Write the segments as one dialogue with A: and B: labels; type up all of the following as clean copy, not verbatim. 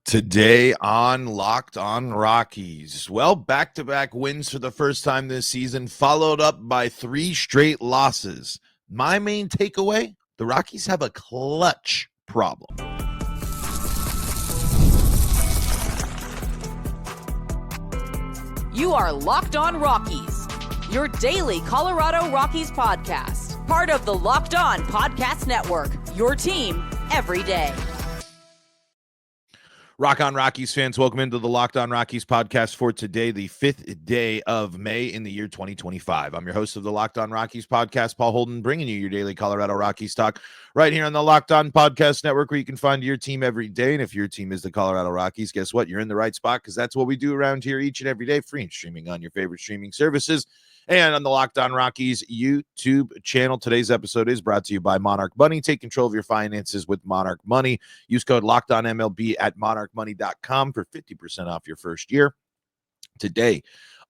A: Today on Locked On Rockies. Well, back-to-back wins for the first time this season, followed up by 3 straight losses. My main takeaway, the Rockies have a clutch problem.
B: You are Locked On Rockies, your daily Colorado Rockies podcast. Part of the Locked On Podcast Network, your team every day.
A: Rock on Rockies fans, welcome into the Locked On Rockies podcast for today, the 5th day of May in the year 2025. I'm your host of the Locked On Rockies podcast, Paul Holden, bringing you your daily Colorado Rockies talk right here on the Locked On Podcast Network, where you can find your team every day. And if your team is the Colorado Rockies, guess what? You're in the right spot, because that's what we do around here each and every day, free and streaming on your favorite streaming services and on the Locked On Rockies YouTube channel. Today's episode is brought to you by Monarch Money. Take control of your finances with Monarch Money. Use code LOCKEDONMLB at monarchmoney.com for 50% off your first year. Today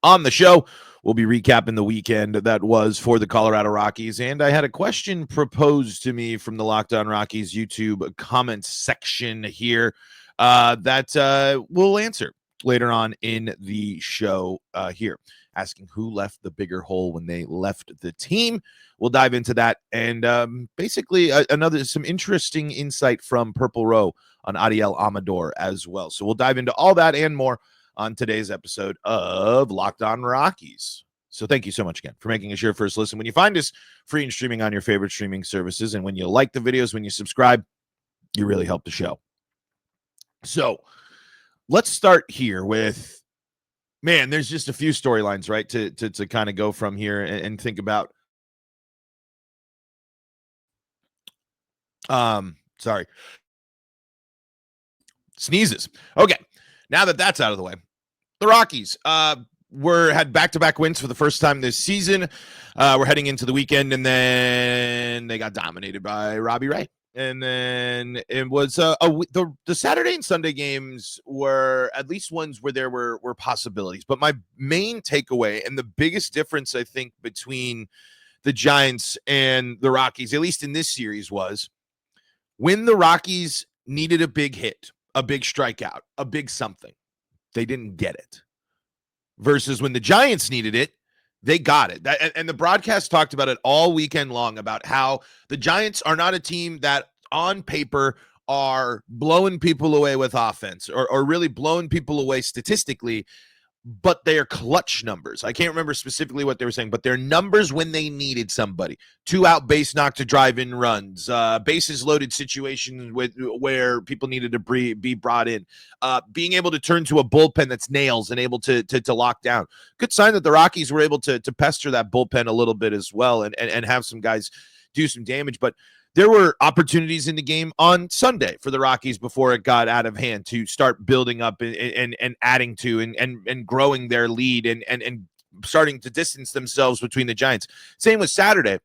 A: on the show, we'll be recapping the weekend that was for the Colorado Rockies. And I had a question proposed to me from the Locked On Rockies YouTube comments section here that we'll answer later on in the show here, asking who left the bigger hole when they left the team. We'll dive into that, and basically some interesting insight from Purple Row on Adiel Amador as well. So we'll dive into all that and more on today's episode of Locked On Rockies. So thank you so much again for making us your first listen. When you find us free and streaming on your favorite streaming services, and when you like the videos, when you subscribe, you really help the show. So let's start here with, man, there's just a few storylines, right, to kind of go from here and think about. Sorry. Sneezes. Okay. Now that that's out of the way, the Rockies had back-to-back wins for the first time this season. We're heading into the weekend, and then they got dominated by Robbie Ray. And then it was the Saturday and Sunday games were at least ones where there were possibilities. But my main takeaway and the biggest difference, I think, between the Giants and the Rockies, at least in this series, was when the Rockies needed a big hit, a big strikeout, a big something, they didn't get it. Versus when the Giants needed it, they got it. And the broadcast talked about it all weekend long, about how the Giants are not a team that on paper are blowing people away with offense or really blowing people away statistically, but they are clutch numbers. I can't remember specifically what they were saying, but they're numbers when they needed somebody. 2-out base knock to drive in runs, bases loaded situations where people needed to be brought in, being able to turn to a bullpen that's nails and able to lock down. Good sign that the Rockies were able to pester that bullpen a little bit as well and have some guys do some damage. But there were opportunities in the game on Sunday for the Rockies before it got out of hand to start building up and adding to and growing their lead and starting to distance themselves between the Giants. Same with Saturday.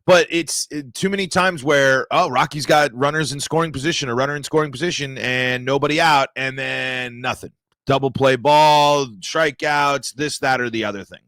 A: But it's too many times where, Rockies got runners in scoring position, a runner in scoring position, and nobody out, and then nothing. Double play ball, strikeouts, this, that, or the other thing.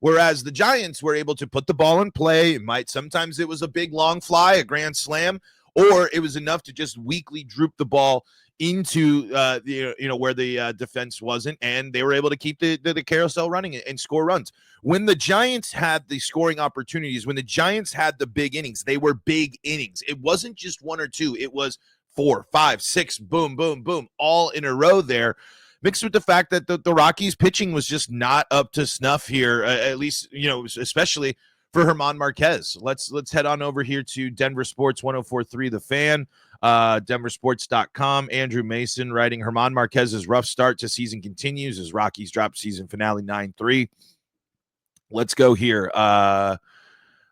A: Whereas the Giants were able to put the ball in play. Sometimes it was a big long fly, a grand slam, or it was enough to just weakly droop the ball into where the defense wasn't, and they were able to keep the carousel running and score runs. When the Giants had the scoring opportunities, when the Giants had the big innings, they were big innings. It wasn't just one or two. It was 4, 5, 6, boom, boom, boom, all in a row there. Mixed with the fact that the Rockies pitching was just not up to snuff here, at least, especially for German Marquez. Let's head on over here to Denver Sports 104.3 The Fan, denversports.com. Andrew Mason writing, German Marquez's rough start to season continues as Rockies drop season finale 9-3. Let's go here.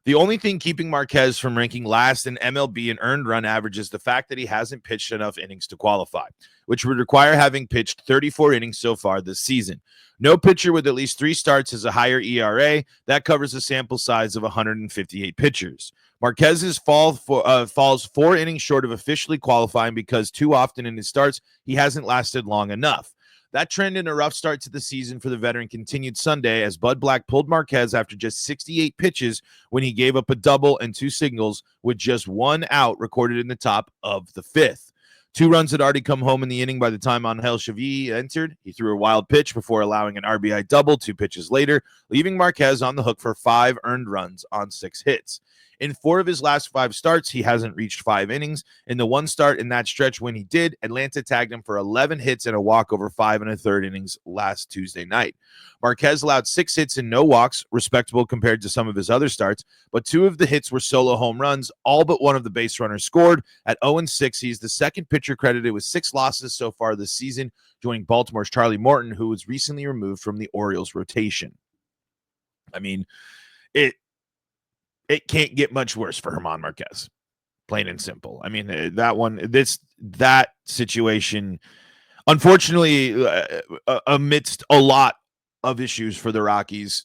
A: The only thing keeping Marquez from ranking last in MLB in earned run average is the fact that he hasn't pitched enough innings to qualify, which would require having pitched 34 innings so far this season. No pitcher with at least 3 starts has a higher ERA. That covers a sample size of 158 pitchers. Marquez's falls 4 innings short of officially qualifying because too often in his starts, he hasn't lasted long enough. That trend in a rough start to the season for the veteran continued Sunday as Bud Black pulled Marquez after just 68 pitches when he gave up a double and 2 singles with just 1 out recorded in the top of the 5th. 2 runs had already come home in the inning by the time Angel Chevy entered. He threw a wild pitch before allowing an RBI double 2 pitches later, leaving Marquez on the hook for 5 earned runs on 6 hits. In 4 of his last 5 starts, he hasn't reached 5 innings. In the 1 start in that stretch when he did, Atlanta tagged him for 11 hits and a walk over 5 1/3 innings last Tuesday night. Marquez allowed 6 hits and no walks, respectable compared to some of his other starts, but 2 of the hits were solo home runs. All but one of the base runners scored. At 0-6, he's the second pitcher credited with 6 losses so far this season, joining Baltimore's Charlie Morton, who was recently removed from the Orioles rotation. I mean, it can't get much worse for German Marquez, plain and simple. I mean, that situation, unfortunately, amidst a lot of issues for the Rockies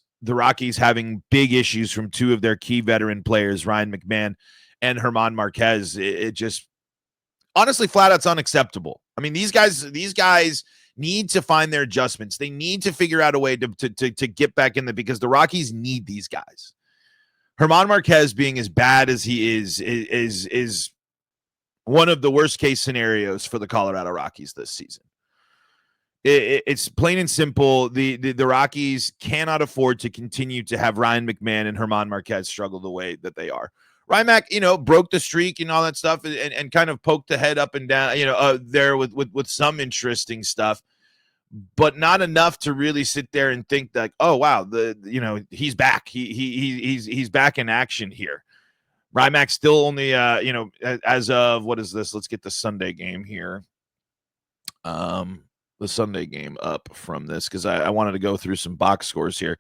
A: having big issues from 2 of their key veteran players, Ryan McMahon and German Marquez, it just honestly flat out's unacceptable. I mean, these guys need to find their adjustments. They need to figure out a way to get back in there because the Rockies need these guys. German Marquez being as bad as he is one of the worst case scenarios for the Colorado Rockies this season. It's plain and simple. The Rockies cannot afford to continue to have Ryan McMahon and German Marquez struggle the way that they are. Ryan Mac, broke the streak and all that stuff and kind of poked the head up and down, there with some interesting stuff, but not enough to really sit there and think like, oh wow, he's back. He's back in action here. Rymack still only as of what is this? Let's get the Sunday game here. The Sunday game up from this because I wanted to go through some box scores here.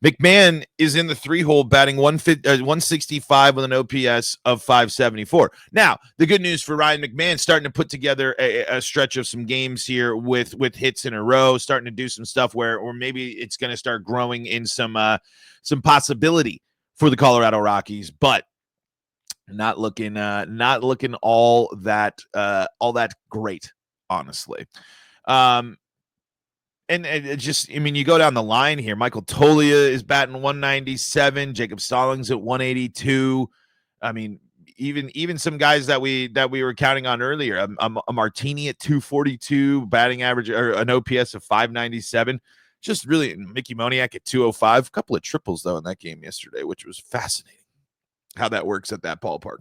A: McMahon is in the 3-hole batting 165 with an OPS of 574. Now, the good news for Ryan McMahon, starting to put together a stretch of some games here with hits in a row, starting to do some stuff where maybe it's going to start growing in some possibility for the Colorado Rockies, but not looking all that great, honestly. And it just, I mean, you go down the line here. Michael Tolia is batting 197. Jacob Stallings at 182. I mean, even some guys that we were counting on earlier. A Martini at 242, batting average or an OPS of 597. Just really Mickey Moniak at 205. A couple of triples though in that game yesterday, which was fascinating how that works at that ballpark.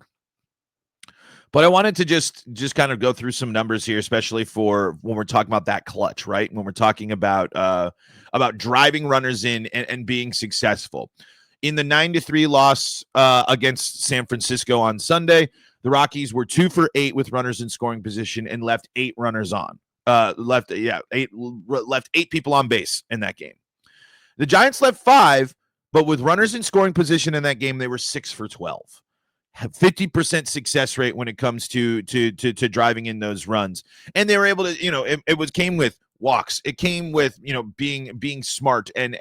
A: But I wanted to just kind of go through some numbers here, especially for when we're talking about that clutch, right? When we're talking about driving runners in and being successful. In the 9-3 loss against San Francisco on Sunday, the Rockies were 2 for 8 with runners in scoring position and left 8 runners on. Left 8 people on base in that game. The Giants left 5, but with runners in scoring position in that game, they were 6 for 12. Have 50% success rate when it comes to driving in those runs. And they were able to, it came with walks. It came with, being smart and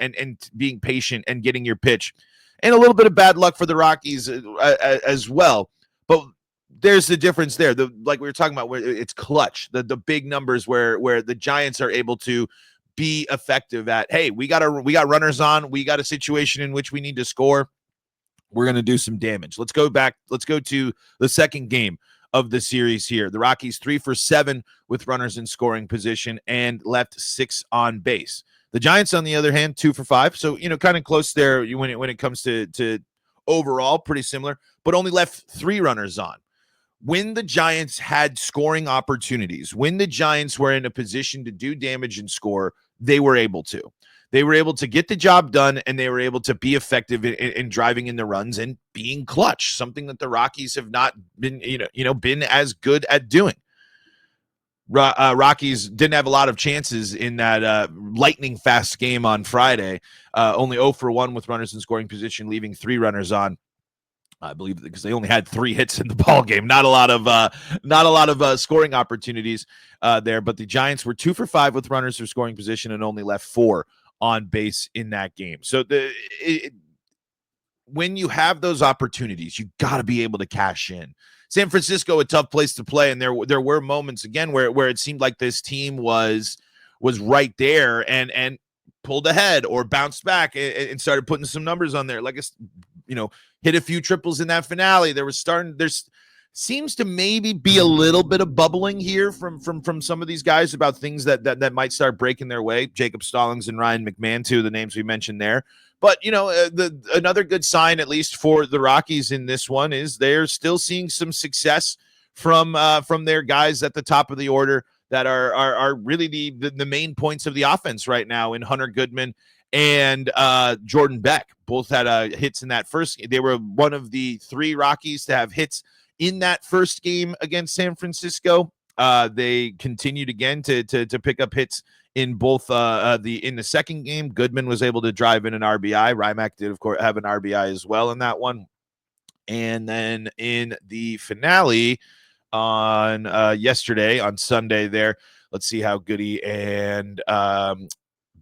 A: being patient and getting your pitch. And a little bit of bad luck for the Rockies as well. But there's the difference there. Like we were talking about, where it's clutch, the big numbers where the Giants are able to be effective at, hey, we got runners on, we got a situation in which we need to score. We're going to do some damage. Let's go to the second game of the series here. The Rockies 3 for 7 with runners in scoring position and left 6 on base. The Giants, on the other hand, 2 for 5. So, kind of close there when it comes to overall, pretty similar, but only left 3 runners on. When the Giants had scoring opportunities, when the Giants were in a position to do damage and score, they were able to. They were able to get the job done, and they were able to be effective in driving in the runs and being clutch, something that the Rockies have not been, been as good at doing. Rockies didn't have a lot of chances in that lightning fast game on Friday. Only 0 for 1 with runners in scoring position, leaving 3 runners on. I believe because they only had 3 hits in the ball game. Not a lot of scoring opportunities there. But the Giants were 2 for 5 with runners in scoring position and only left 4 on base in that game. So when you have those opportunities, you got to be able to cash in. San Francisco, a tough place to play, and there were moments again where it seemed like this team was right there and pulled ahead or bounced back and started putting some numbers on there. Like hit a few triples in that finale. There's seems to maybe be a little bit of bubbling here from some of these guys about things that might start breaking their way. Jacob Stallings and Ryan McMahon, two of the names we mentioned there. But, another good sign, at least for the Rockies in this one, is they're still seeing some success from their guys at the top of the order that are really the main points of the offense right now in Hunter Goodman and Jordan Beck. Both had hits in that first game. They were one of the 3 Rockies to have hits in that first game against San Francisco. They continued again to pick up hits in both in the second game. Goodman was able to drive in an RBI. Rymack did, of course, have an RBI as well in that one. And then in the finale on yesterday, on Sunday there, let's see how Goody and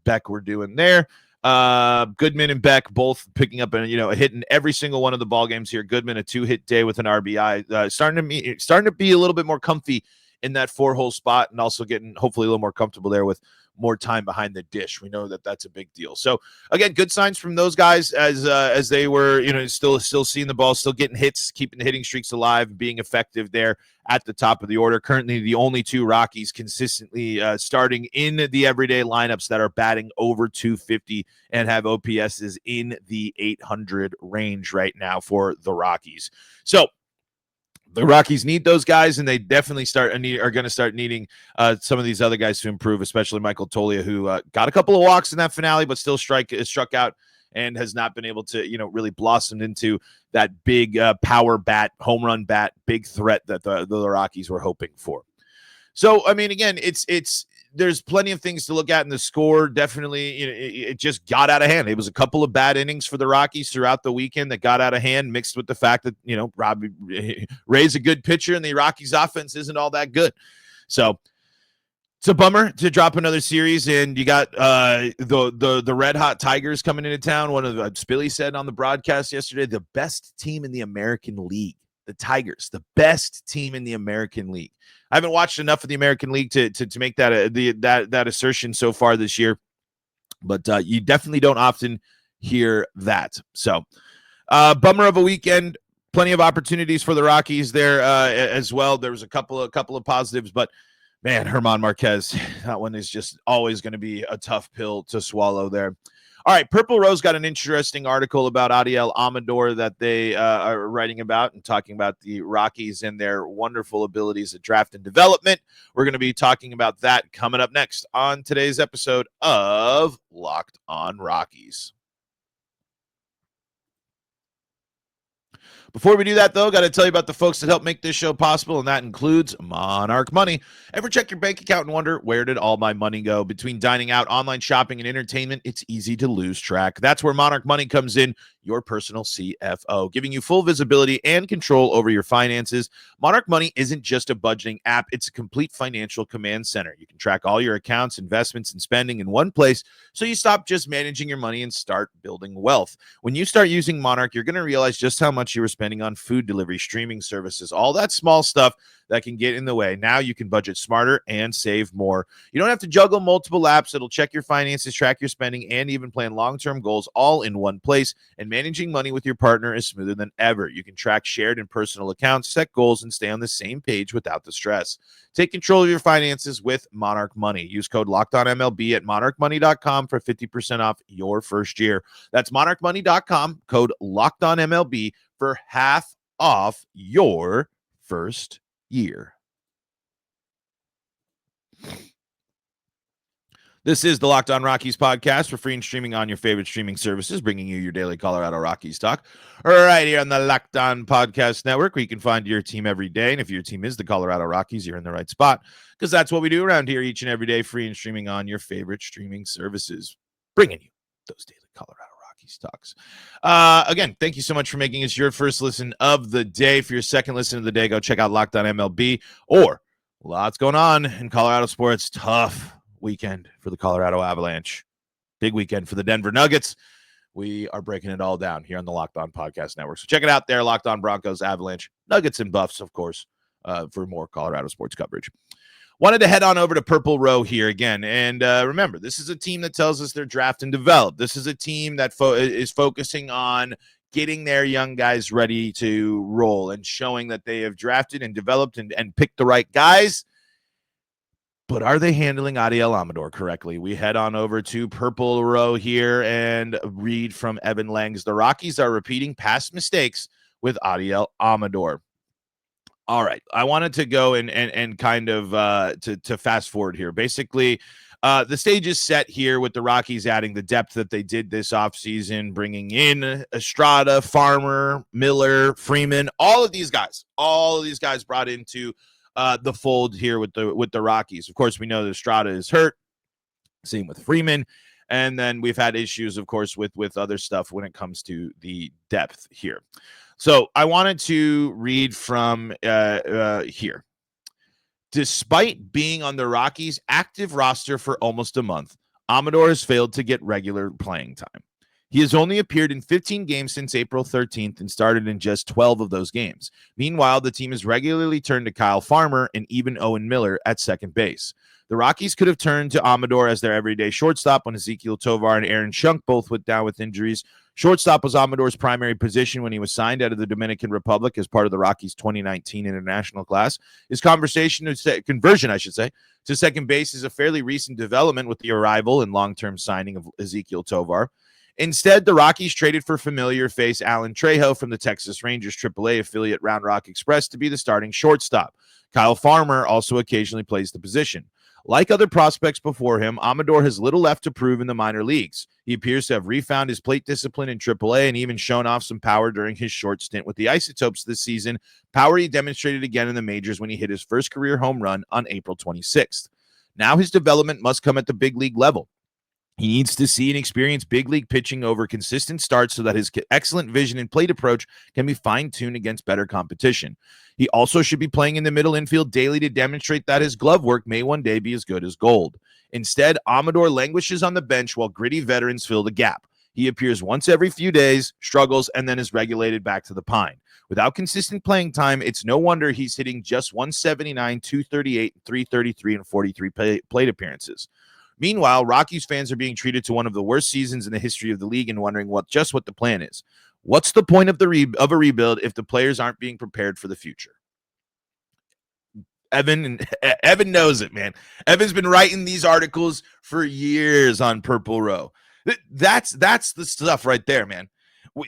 A: Beck were doing there. Goodman and Beck both picking up a hit in every single one of the ball games here. Goodman a 2-hit day with an RBI, starting to be a little bit more comfy in that 4-hole spot, and also getting hopefully a little more comfortable there with more time behind the dish. We know that that's a big deal. So again, good signs from those guys as they were still seeing the ball, still getting hits, keeping the hitting streaks alive, being effective there at the top of the order. Currently the only 2 Rockies consistently starting in the everyday lineups that are batting over 250 and have OPSs in the 800 range right now for the Rockies. So the Rockies need those guys, and they definitely are going to start needing some of these other guys to improve, especially Michael Toglia, who got a couple of walks in that finale, but still struck out and has not been able to, really blossom into that big power bat, home run bat, big threat that the Rockies were hoping for. So, I mean, again, there's plenty of things to look at in the score. Definitely, it just got out of hand. It was a couple of bad innings for the Rockies throughout the weekend that got out of hand, mixed with the fact that, Robbie Ray's a good pitcher and the Rockies offense isn't all that good. So it's a bummer to drop another series, and you got the Red Hot Tigers coming into town. One of the Spilly said on the broadcast yesterday, the best team in the American League, the Tigers, the best team in the American League. I haven't watched enough of the American League to make that assertion so far this year, but you definitely don't often hear that. So, bummer of a weekend. Plenty of opportunities for the Rockies there as well. There was a couple of positives, but man, Herman Marquez, that one is just always going to be a tough pill to swallow there. All right, Purple Rose got an interesting article about Adiel Amador that they are writing about and talking about the Rockies and their wonderful abilities at draft and development. We're going to be talking about that coming up next on today's episode of Locked on Rockies. Before we do that, though, got to tell you about the folks that help make this show possible, and that includes Monarch Money. Ever check your bank account and wonder, where did all my money go? Between dining out, online shopping, and entertainment, it's easy to lose track. That's where Monarch Money comes in, your personal CFO, giving you full visibility and control over your finances. Monarch Money isn't just a budgeting app, it's a complete financial command center. You can track all your accounts, investments, and spending in one place, so you stop just managing your money and start building wealth. When you start using Monarch, you're going to realize just how much you were spending on food delivery, streaming services, all that small stuff that can get in the way. Now you can budget smarter and save more. You don't have to juggle multiple apps. It'll check your finances, track your spending, and even plan long-term goals all in one place. And managing money with your partner is smoother than ever. You can track shared and personal accounts, set goals, and stay on the same page without the stress. Take control of your finances with Monarch Money. Use code LOCKEDONMLB at monarchmoney.com for 50% off your first year. That's monarchmoney.com, code LOCKEDONMLB for half off your first year. This is the Locked On Rockies podcast for free and streaming on your favorite streaming services, bringing you your daily Colorado Rockies talk right here on the Locked On Podcast Network, where you can find your team every day. And if your team is the Colorado Rockies, you're in the right spot, because that's what we do around here each and every day, free and streaming on your favorite streaming services, bringing you those daily Colorado Rockies talks. Again, thank you so much for making us your first listen of the day. For your second listen of the day, go check out Locked On MLB, or lots going on in Colorado sports. Tough weekend for the Colorado Avalanche. Big weekend for the Denver Nuggets. We are breaking it all down here on the Locked On Podcast Network. So check it out there, Locked On Broncos, Avalanche, Nuggets, and Buffs, of course, for more Colorado sports coverage. Wanted to head on over to Purple Row here again. And remember, this is a team that tells us they're draft and develop. This is a team that is focusing on getting their young guys ready to roll and showing that they have drafted and developed and picked the right guys. But are they handling Adiel Amador correctly? We head on over to Purple Row here and read from Evan Langs. The Rockies are repeating past mistakes with Adiel Amador. All right. I wanted to go and kind of to fast forward here. Basically, the stage is set here with the Rockies adding the depth that they did this offseason, bringing in Estrada, Farmer, Miller, Freeman, all of these guys brought into the fold here with the Rockies. Of course, we know that Estrada is hurt. Same with Freeman. And then we've had issues, of course, with other stuff when it comes to the depth here. So I wanted to read from here. Despite being on the Rockies' active roster for almost a month, Amador has failed to get regular playing time. He has only appeared in 15 games since April 13th and started in just 12 of those games. Meanwhile, the team has regularly turned to Kyle Farmer and even Owen Miller at second base. The Rockies could have turned to Amador as their everyday shortstop when Ezekiel Tovar and Aaron Schunk both went down with injuries. Shortstop was Amador's primary position when he was signed out of the Dominican Republic as part of the Rockies' 2019 international class. His conversion to second base is a fairly recent development with the arrival and long-term signing of Ezekiel Tovar. Instead, the Rockies traded for familiar face Alan Trejo from the Texas Rangers AAA affiliate Round Rock Express to be the starting shortstop. Kyle Farmer also occasionally plays the position. Like other prospects before him, Amador has little left to prove in the minor leagues. He appears to have refound his plate discipline in AAA and even shown off some power during his short stint with the Isotopes this season, power he demonstrated again in the majors when he hit his first career home run on April 26th. Now his development must come at the big league level. He needs to see and experience big league pitching over consistent starts so that his excellent vision and plate approach can be fine-tuned against better competition. He also should be playing in the middle infield daily to demonstrate that his glove work may one day be as good as gold. Instead, Amador languishes on the bench while gritty veterans fill the gap. He appears once every few days, struggles, and then is regulated back to the pine. Without consistent playing time, it's no wonder he's hitting just 179, 238, 333, and 43 plate appearances. Meanwhile, Rockies fans are being treated to one of the worst seasons in the history of the league and wondering what the plan is. What's the point of a rebuild if the players aren't being prepared for the future? Evan knows it, man. Evan's been writing these articles for years on Purple Row. That's the stuff right there, man.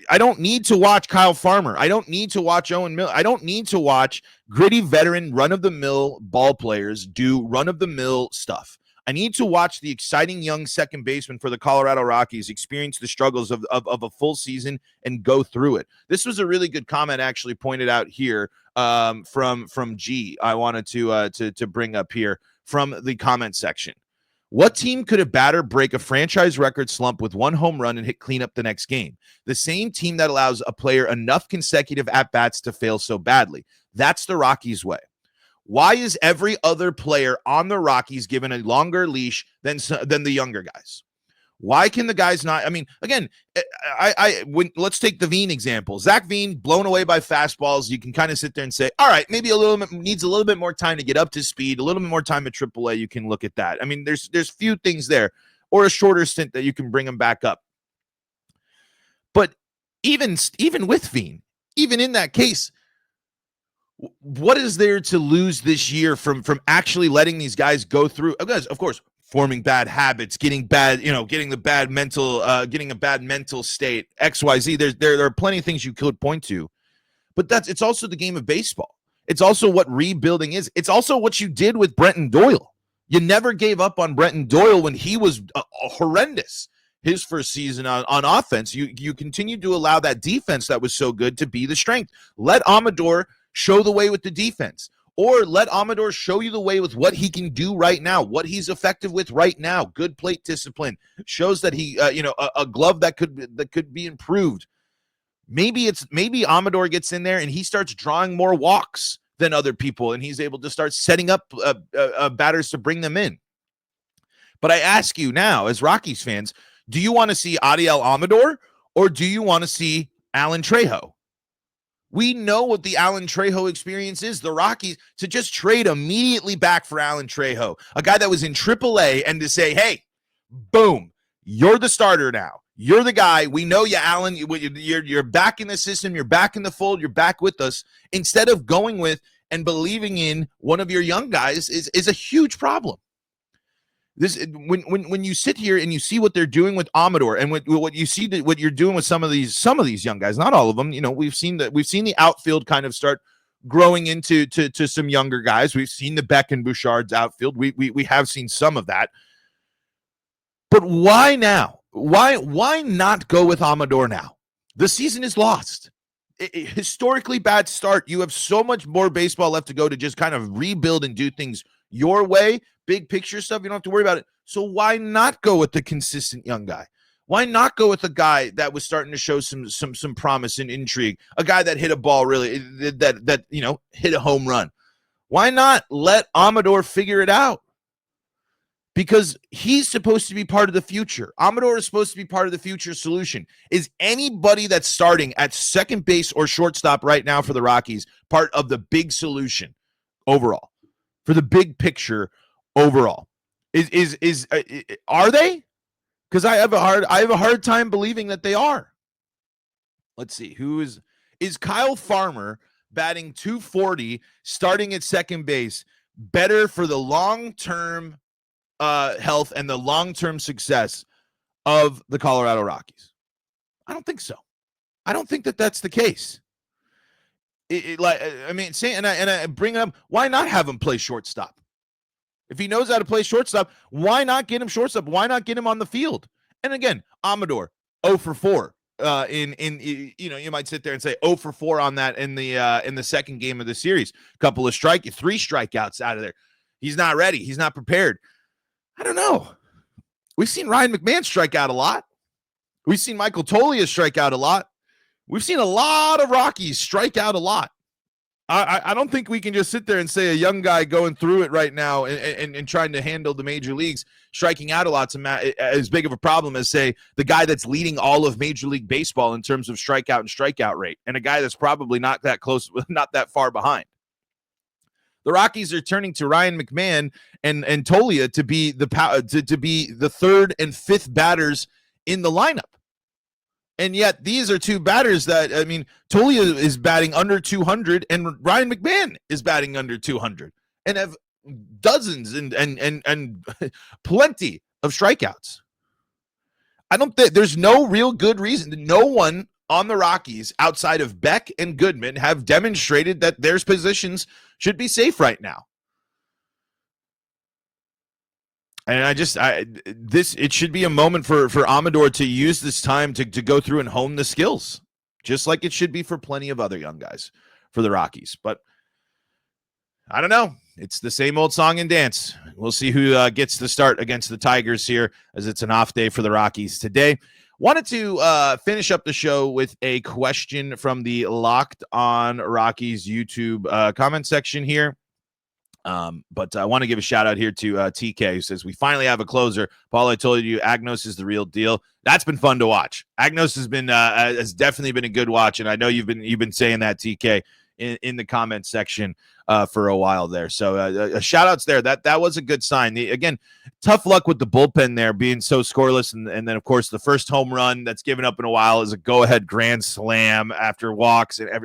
A: I don't need to watch Kyle Farmer. I don't need to watch Owen Miller. I don't need to watch gritty veteran run-of-the-mill ball players do run-of-the-mill stuff. I need to watch the exciting young second baseman for the Colorado Rockies experience the struggles of a full season and go through it. This was a really good comment actually pointed out here from G. I wanted to bring up here from the comment section. What team could a batter break a franchise record slump with one home run and hit cleanup the next game? The same team that allows a player enough consecutive at-bats to fail so badly. That's the Rockies' way. Why is every other player on the Rockies given a longer leash than the younger guys? Why can the guys not? I mean, again, let's take the Veen example. Zach Veen blown away by fastballs. You can kind of sit there and say, all right, maybe needs a little bit more time to get up to speed, a little bit more time at AAA. You can look at that. I mean, there's few things there, or a shorter stint that you can bring him back up. But even with Veen, even in that case, what is there to lose this year from actually letting these guys go through? Of course, forming bad habits, getting a bad mental state, XYZ. There are plenty of things you could point to, but it's also the game of baseball. It's also what rebuilding is. It's also what you did with Brenton Doyle. You never gave up on Brenton Doyle when he was horrendous. His first season on offense, you continued to allow that defense that was so good to be the strength. Let Amador show the way with the defense, or let Amador show you the way with what he can do right now, what he's effective with right now. Good plate discipline shows that he, a glove that could be improved. Maybe Amador gets in there and he starts drawing more walks than other people, and he's able to start setting up batters to bring them in. But I ask you now, as Rockies fans, do you want to see Adiel Amador or do you want to see Alan Trejo? We know what the Alan Trejo experience is. The Rockies, to just trade immediately back for Alan Trejo, a guy that was in AAA, and to say, hey, boom, You're the starter now. You're the guy. We know you, Allen. You're back in the system. You're back in the fold. You're back with us. Instead of going with and believing in one of your young guys is a huge problem. This when you sit here and you see what they're doing with Amador and what you see what you're doing with some of these young guys, not all of them. We've seen the outfield kind of start growing into some younger guys. We've seen the Beck and Bouchard's outfield. We have seen some of that. But why now? Why not go with Amador now? The season is lost. Historically bad start. You have so much more baseball left to go to just kind of rebuild and do things your way. Big picture stuff. You don't have to worry about it. So why not go with the consistent young guy? Why not go with a guy that was starting to show some promise and intrigue? A guy that hit a ball really that hit a home run. Why not let Amador figure it out? Because he's supposed to be part of the future. Amador is supposed to be part of the future solution. Is anybody that's starting at second base or shortstop right now for the Rockies part of the big solution overall? For the big picture overall? Are they? Because I have a hard time believing that they are. Let's see. Who is Kyle Farmer batting .240, starting at second base, better for the long-term health and the long-term success of the Colorado Rockies? I don't think so. I don't think that that's the case. I bring up, why not have him play shortstop? If he knows how to play shortstop, why not get him shortstop? Why not get him on the field? And again, Amador 0 for 4. You might sit there and say 0 for 4 on that in the second game of the series. Couple of 3 strikeouts out of there. He's not ready. He's not prepared. I don't know. We've seen Ryan McMahon strike out a lot. We've seen Michael Toglia strike out a lot. We've seen a lot of Rockies strike out a lot. I don't think we can just sit there and say a young guy going through it right now and trying to handle the major leagues striking out a lot's as big of a problem as, say, the guy that's leading all of Major League Baseball in terms of strikeout rate, and a guy that's probably not that close, not that far behind. The Rockies are turning to Ryan McMahon and Toglia to be the third and fifth batters in the lineup. And yet these are two batters that, Toglia is batting under 200 and Ryan McMahon is batting under 200 and have dozens and plenty of strikeouts. I don't think there's no real good reason. No one on the Rockies outside of Beck and Goodman have demonstrated that their positions should be safe right now. And it should be a moment for Amador to use this time to go through and hone the skills, just like it should be for plenty of other young guys for the Rockies. But I don't know. It's the same old song and dance. We'll see who gets the start against the Tigers here, as it's an off day for the Rockies today. Wanted to finish up the show with a question from the Locked On Rockies YouTube comment section here. But I want to give a shout out here to TK, who says, we finally have a closer. Paul, I told you, Agnos is the real deal. That's been fun to watch. Agnos has definitely been a good watch, and I know you've been saying that, TK, in the comment section for a while there. So shout outs there. That was a good sign. Again, tough luck with the bullpen there being so scoreless, and then of course the first home run that's given up in a while is a go-ahead grand slam after walks and a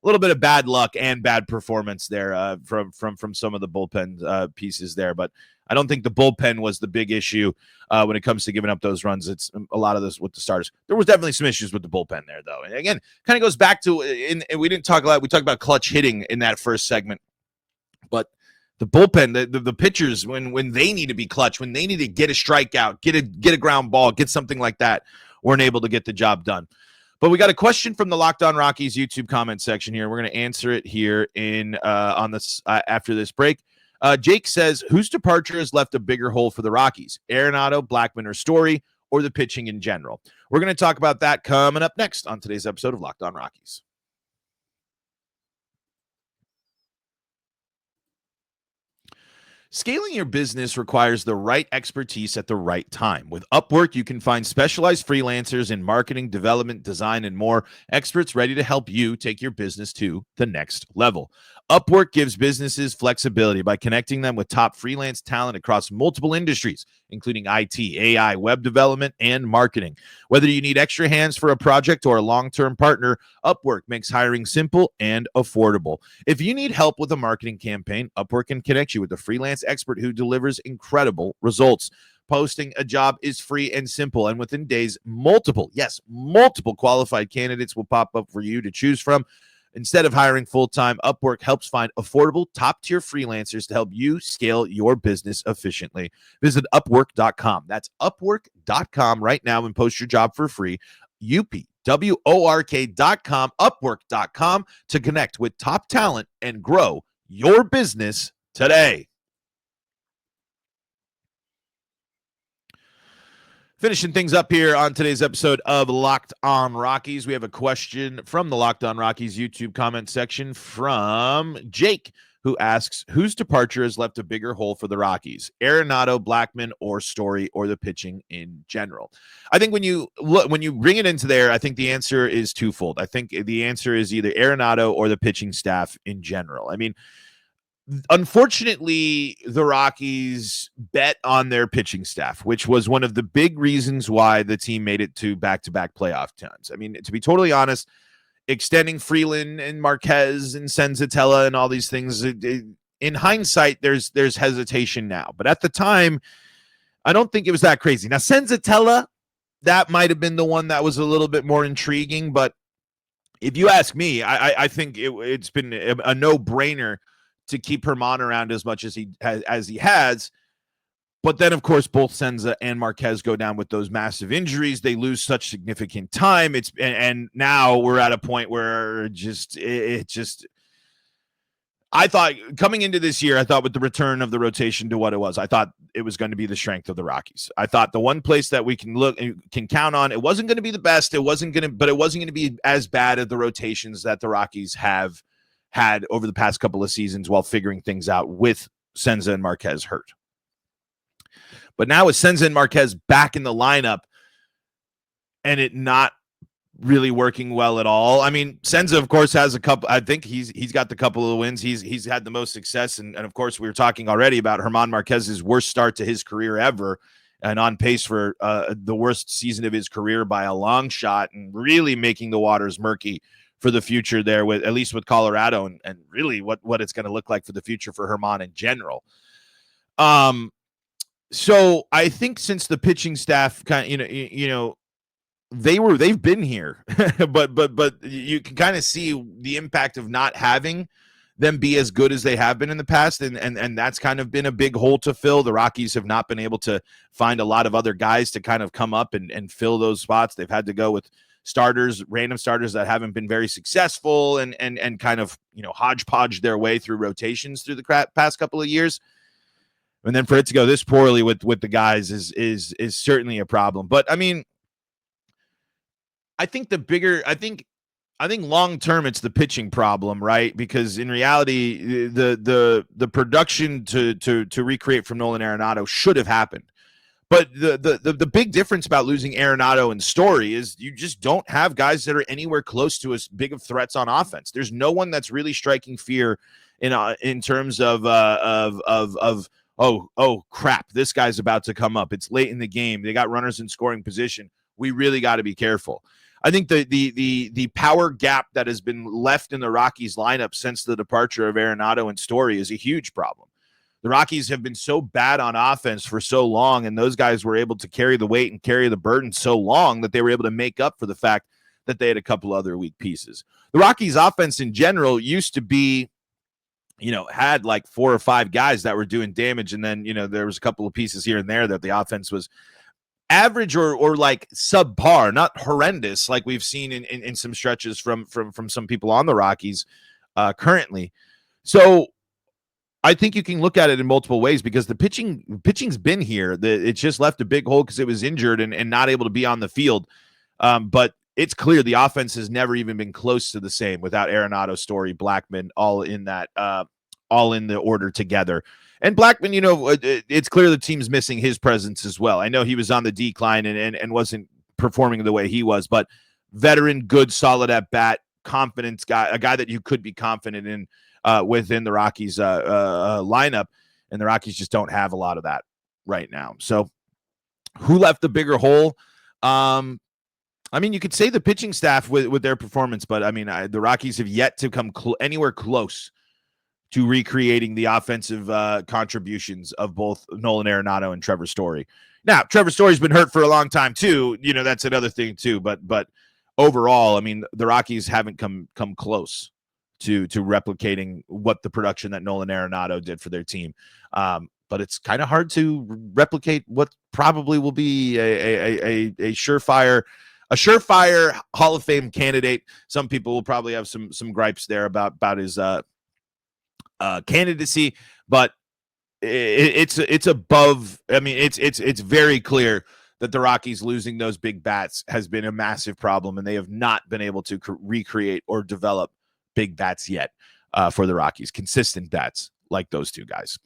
A: little bit of bad luck and bad performance there from some of the bullpen pieces there. But I don't think the bullpen was the big issue when it comes to giving up those runs. It's a lot of this with the starters. There was definitely some issues with the bullpen there, though. And again, kind of goes back to, and we didn't talk a lot. We talked about clutch hitting in that first segment. But the bullpen, the pitchers, when they need to be clutch, when they need to get a strikeout, get a ground ball, get something like that, weren't able to get the job done. But we got a question from the Locked On Rockies YouTube comment section here. We're going to answer it here on this after this break. Jake says, whose departure has left a bigger hole for the Rockies? Arenado, Blackmon, or Story, or the pitching in general? We're going to talk about that coming up next on today's episode of Locked On Rockies. Scaling your business requires the right expertise at the right time. With Upwork, you can find specialized freelancers in marketing, development, design, and more, experts ready to help you take your business to the next level. Upwork gives businesses flexibility by connecting them with top freelance talent across multiple industries, including IT, AI, web development, and marketing. Whether you need extra hands for a project or a long-term partner, Upwork makes hiring simple and affordable. If you need help with a marketing campaign, Upwork can connect you with a freelance expert who delivers incredible results. Posting a job is free and simple, and within days, multiple qualified candidates will pop up for you to choose from. Instead of hiring full-time, Upwork helps find affordable, top-tier freelancers to help you scale your business efficiently. Visit Upwork.com. That's Upwork.com right now and post your job for free. UPWORK.com, Upwork.com to connect with top talent and grow your business today. Finishing things up here on today's episode of Locked On Rockies, we have a question from the Locked On Rockies YouTube comment section from Jake, who asks, whose departure has left a bigger hole for the Rockies, Arenado, Blackmon, or Story, or the pitching in general? I think when you bring it into there, I think the answer is twofold. I think the answer is either Arenado or the pitching staff in general. I mean, unfortunately, the Rockies bet on their pitching staff, which was one of the big reasons why the team made it to back-to-back playoff times. I mean, to be totally honest, extending Freeland and Marquez and Senzatella and all these things, in hindsight, there's hesitation now. But at the time, I don't think it was that crazy. Now, Senzatella, that might have been the one that was a little bit more intriguing. But if you ask me, I think it's been a no-brainer to keep Herman around as much as he has. But then, of course, both Senza and Marquez go down with those massive injuries. They lose such significant time. And now we're at a point where I thought coming into this year, I thought with the return of the rotation to what it was, I thought it was going to be the strength of the Rockies. I thought the one place that we can count on, it wasn't going to be the best. But it wasn't going to be as bad as the rotations that the Rockies have had over the past couple of seasons while figuring things out with Senza and Marquez hurt. But now with Senza and Marquez back in the lineup and it not really working well at all. I mean, Senza, of course, has a couple. I think he's got the couple of wins. He's had the most success. And of course, we were talking already about Herman Marquez's worst start to his career ever and on pace for the worst season of his career by a long shot and really making the waters murky for the future there, with at least with Colorado and really what it's going to look like for the future for Herman in general. So I think since the pitching staff kind of, they've been here, but you can kind of see the impact of not having them be as good as they have been in the past. And that's kind of been a big hole to fill. The Rockies have not been able to find a lot of other guys to kind of come up and fill those spots. They've had to go with random starters that haven't been very successful and kind of, hodgepodge their way through rotations through the past couple of years. And then for it to go this poorly with the guys is certainly a problem. But I mean, I think long term it's the pitching problem, right? Because in reality, the production to recreate from Nolan Arenado should have happened. But the big difference about losing Arenado and Story is you just don't have guys that are anywhere close to as big of threats on offense. There's no one that's really striking fear in terms of oh crap, this guy's about to come up. It's late in the game. They got runners in scoring position. We really got to be careful. I think the power gap that has been left in the Rockies lineup since the departure of Arenado and Story is a huge problem. The Rockies have been so bad on offense for so long, and those guys were able to carry the weight and carry the burden so long that they were able to make up for the fact that they had a couple other weak pieces. The Rockies offense in general used to be, had like 4 or 5 guys that were doing damage, and then, there was a couple of pieces here and there that the offense was average or like subpar, not horrendous like we've seen in some stretches from some people on the Rockies currently. So I think you can look at it in multiple ways because the pitching's been here. It just left a big hole because it was injured and not able to be on the field. But it's clear the offense has never even been close to the same without Arenado, Story, Blackmon, all in the order together. And Blackmon, it's clear the team's missing his presence as well. I know he was on the decline and wasn't performing the way he was, but veteran, good, solid at bat, confidence guy, a guy that you could be confident in. within the Rockies lineup, and the Rockies just don't have a lot of that right now. So who left the bigger hole? I mean, you could say the pitching staff with their performance, but I mean, the Rockies have yet to come anywhere close to recreating the offensive contributions of both Nolan Arenado and Trevor Story. Now, Trevor Story's been hurt for a long time too. You know, that's another thing too. But overall, I mean, the Rockies haven't come close to replicating what the production that Nolan Arenado did for their team. But it's kind of hard to replicate what probably will be a surefire Hall of Fame candidate. Some people will probably have some gripes there about his candidacy, but it's above. I mean, it's very clear that the Rockies losing those big bats has been a massive problem, and they have not been able to recreate or develop big bats yet for the Rockies, consistent bats like those two guys.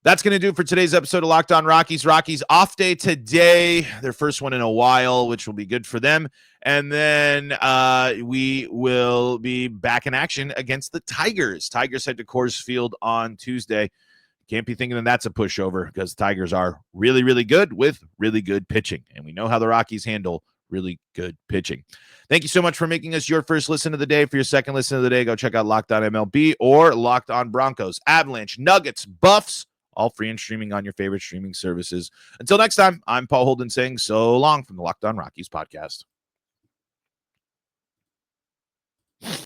A: That's going to do it for today's episode of Locked On Rockies. Rockies off day today, their first one in a while, which will be good for them. And then we will be back in action against the Tigers. Tigers head to Coors Field on Tuesday. Can't be thinking that that's a pushover, because the Tigers are really, really good with really good pitching. And we know how the Rockies handle really good pitching. Thank you so much for making us your first listen of the day. For your second listen of the day, go check out Locked On MLB or Locked On Broncos, Avalanche, Nuggets, Buffs, all free and streaming on your favorite streaming services. Until next time, I'm Paul Holden saying so long from the Locked On Rockies podcast.